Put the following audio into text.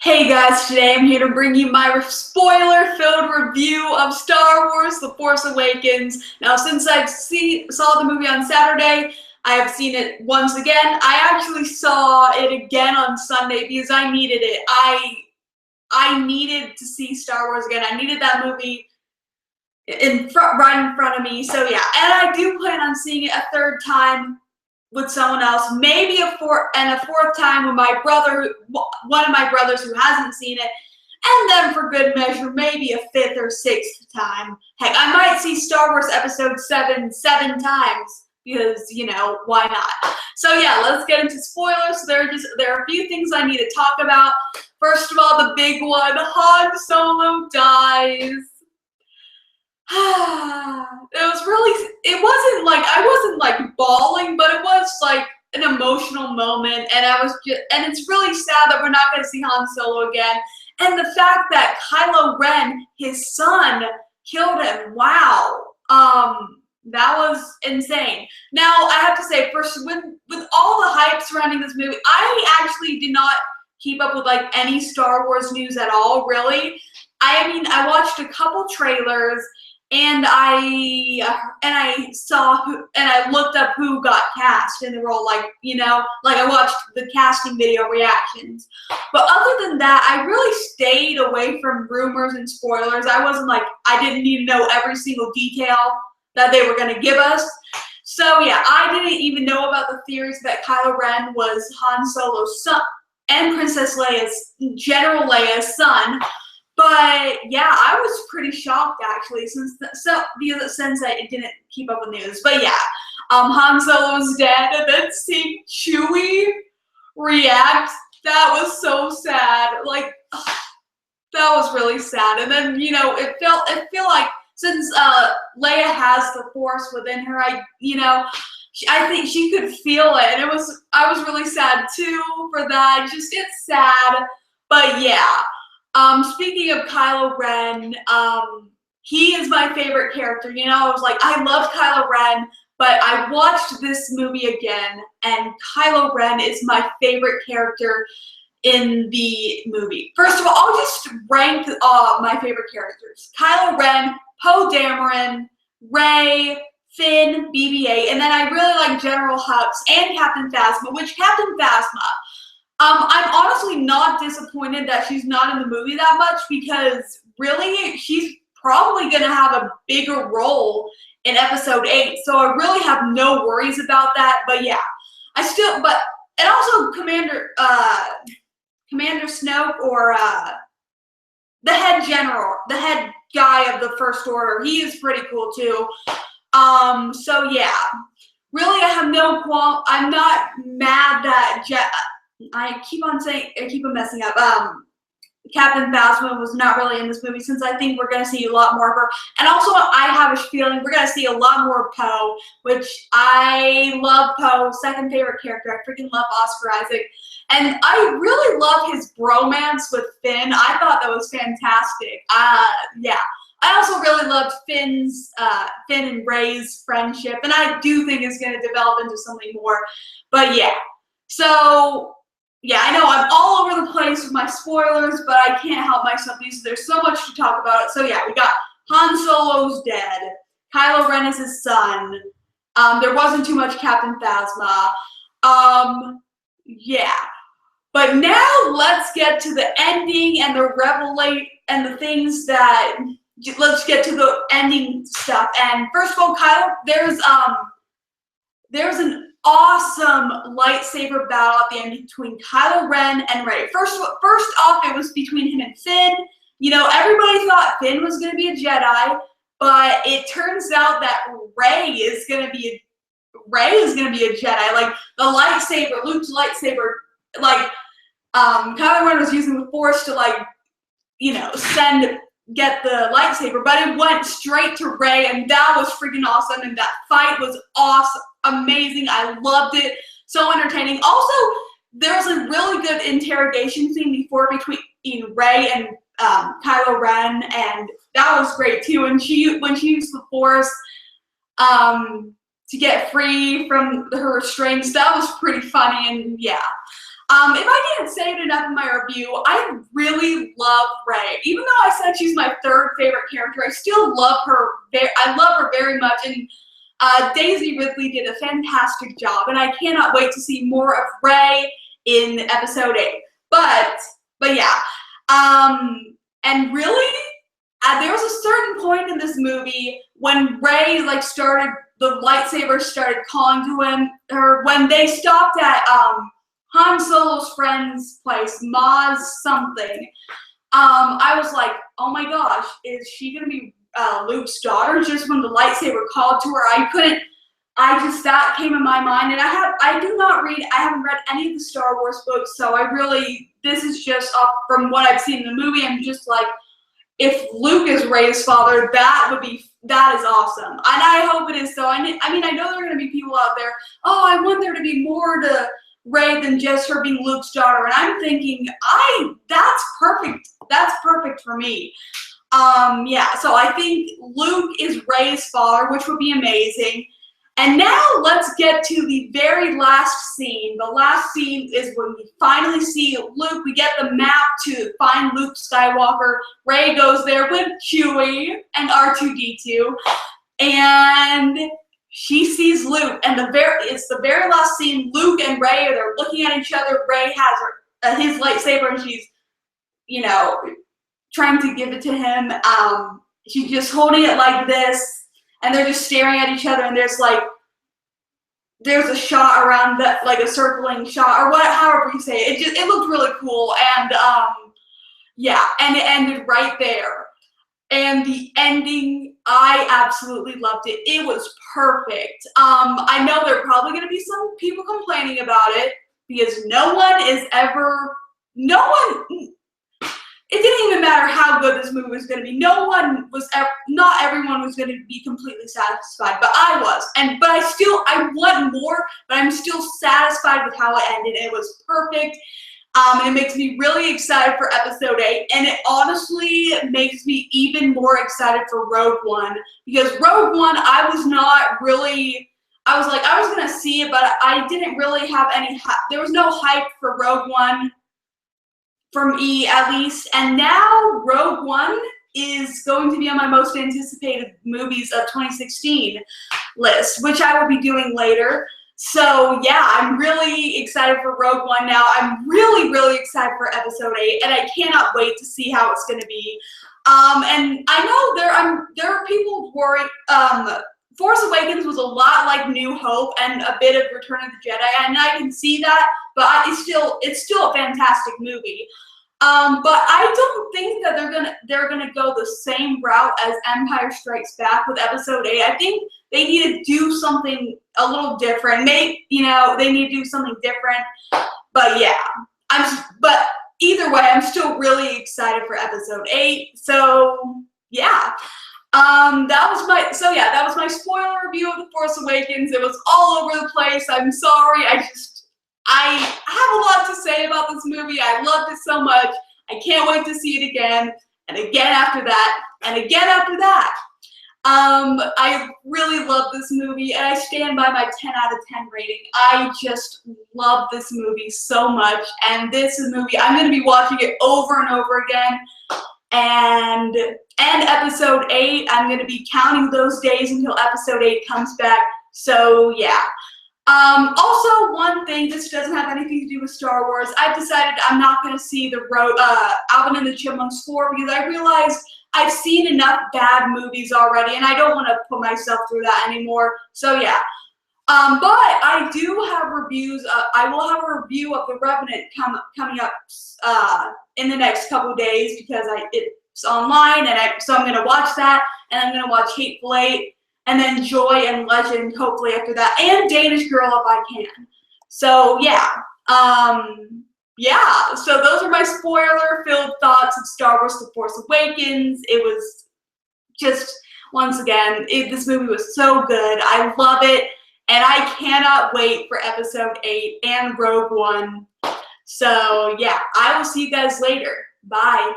Hey guys, today I'm here to bring you my spoiler-filled review of Star Wars: The Force Awakens. Now, since I saw the movie on Saturday, I have seen it once again. I actually saw it again on Sunday because I needed it. I needed to see Star Wars again. I needed that movie right in front of me. So yeah, and I do plan on seeing it a third time with someone else, maybe a fourth time with my brother, one of my brothers who hasn't seen it, and then for good measure, maybe a fifth or sixth time. Heck, I might see Star Wars Episode 7 times because, you know, why not? So yeah, let's get into spoilers. There are a few things I need to talk about. First of all, the big one: Han Solo dies. I wasn't like bawling, but it was like an emotional moment, and it's really sad that we're not going to see Han Solo again. And the fact that Kylo Ren, his son, killed him, wow, that was insane. Now, I have to say, first, with all the hype surrounding this movie, I actually did not keep up with like any Star Wars news at all, really. I mean, I watched a couple trailers, and I looked up who got cast in the role, like, you know, like I watched the casting video reactions. But other than that, I really stayed away from rumors and spoilers. I didn't need to know every single detail that they were going to give us. So yeah, I didn't even know about the theories that Kylo Ren was Han Solo's son and Princess Leia's, General Leia's son. But yeah, I was pretty shocked actually, since I didn't keep up with news. But yeah, Han Solo's dead, and then seeing Chewie react, that was so sad. Like, that was really sad. And then, you know, it felt like, since Leia has the Force within her, I think she could feel it, and I was really sad too for that. It's sad, but yeah. Speaking of Kylo Ren, he is my favorite character. You know, I loved Kylo Ren, but I watched this movie again, and Kylo Ren is my favorite character in the movie. First of all, I'll just rank my favorite characters: Kylo Ren, Poe Dameron, Rey, Finn, BB-8, and then I really like General Hux and Captain Phasma, which Captain Phasma, I'm honestly not disappointed that she's not in the movie that much, because really, she's probably going to have a bigger role in Episode 8, so I really have no worries about that. But yeah, and also Commander Snoke, or the head guy of the First Order, he is pretty cool too. So yeah, really, I have no qualm. I'm not mad that I keep on messing up. Captain Phasma was not really in this movie, since I think we're going to see a lot more of her. And also, I have a feeling we're going to see a lot more of Poe, which I love Poe, second favorite character. I freaking love Oscar Isaac. And I really love his bromance with Finn. I thought that was fantastic. Yeah. I also really loved Finn and Rey's friendship, and I do think it's going to develop into something more. But yeah. So yeah, I know I'm all over the place with my spoilers, but I can't help myself. There's so much to talk about. So yeah, we got Han Solo's dead. Kylo Ren is his son. There wasn't too much Captain Phasma. Yeah. But now let's get to the ending and let's get to the ending stuff. And first of all, there's an awesome lightsaber battle at the end between Kylo Ren and Rey. First off, it was between him and Finn. You know, everybody thought Finn was going to be a Jedi, but it turns out that Rey is going to be a Jedi. Like, the lightsaber, Luke's lightsaber, like, Kylo Ren was using the Force to, like, you know, get the lightsaber, but it went straight to Rey, and that was freaking awesome, and that fight was awesome, amazing. I loved it, so entertaining. Also, there was a really good interrogation scene between Rey and Kylo Ren, and that was great too. When she used the Force to get free from her restraints, that was pretty funny. And yeah, if I didn't say it enough in my review, I really love Rey. Even though I said she's my third favorite character, I still love her. I love her very much, and Daisy Ridley did a fantastic job, and I cannot wait to see more of Rey in episode 8. But yeah, and really, there was a certain point in this movie when Rey the lightsaber started calling to him, or when they stopped at Han Solo's friend's place, Maz something. I was like, oh my gosh, is she gonna be Luke's daughter? Just when the lightsaber called to her, that came in my mind, and I haven't read any of the Star Wars books, so this is just from what I've seen in the movie. I'm just like, if Luke is Rey's father, that is awesome, and I hope it is so. I mean, I know there are gonna be people out there, oh, I want there to be more to Rey than just her being Luke's daughter, and I'm thinking, that's perfect. That's perfect for me. Yeah, so I think Luke is Rey's father, which would be amazing. And now let's get to the very last scene. The last scene is when we finally see Luke. We get the map to find Luke Skywalker. Rey goes there with Chewie and R2-D2, and she sees Luke. And it's the very last scene. Luke and Rey they're looking at each other. Rey has his lightsaber, and she's, trying to give it to him. She's just holding it like this. And they're just staring at each other, and there's a shot around that, like a circling shot, or however you say it. It looked really cool, and yeah, and it ended right there. And the ending, I absolutely loved it. It was perfect. I know there are probably going to be some people complaining about it, because it didn't even matter how good this movie was going to be. Not everyone was going to be completely satisfied, but I was. But I want more, but I'm still satisfied with how it ended. It was perfect, and it makes me really excited for episode 8, and it honestly makes me even more excited for Rogue One, because Rogue One, I was going to see it, but I didn't really have there was no hype for Rogue One, for me at least, and now Rogue One is going to be on my most anticipated movies of 2016 list, which I will be doing later. So yeah, I'm really excited for Rogue One now. I'm really, really excited for episode 8, and I cannot wait to see how it's going to be. And I know there are people worried. Force Awakens was a lot like New Hope and a bit of Return of the Jedi, and I can see that, but it's still a fantastic movie. But I don't think that they're gonna go the same route as Empire Strikes Back with episode 8. I think they need to do something a little different. They need to do something different. But yeah, but either way, I'm still really excited for episode 8. So yeah. That was my spoiler review of The Force Awakens. It was all over the place. I'm sorry. I have a lot to say about this movie. I loved it so much. I can't wait to see it again, and again after that, and again after that. I really love this movie, and I stand by my 10 out of 10 rating. I just love this movie so much, and this is a movie I'm going to be watching it over and over again. And episode 8, I'm going to be counting those days until episode 8 comes back. So yeah. Also, one thing, this doesn't have anything to do with Star Wars. I've decided I'm not going to see the Alvin and the Chipmunks 4, because I realized I've seen enough bad movies already, and I don't want to put myself through that anymore. So yeah. But I do have reviews. I will have a review of The Revenant coming up in the next couple days, because it's online, and so I'm going to watch that, and I'm going to watch Hateful Eight, and then Joy and Legend hopefully after that, and Danish Girl if I can. So yeah. Yeah, so those are my spoiler-filled thoughts of Star Wars The Force Awakens. It was just, once again, this movie was so good. I love it, and I cannot wait for episode 8 and Rogue One. So yeah, I will see you guys later. Bye.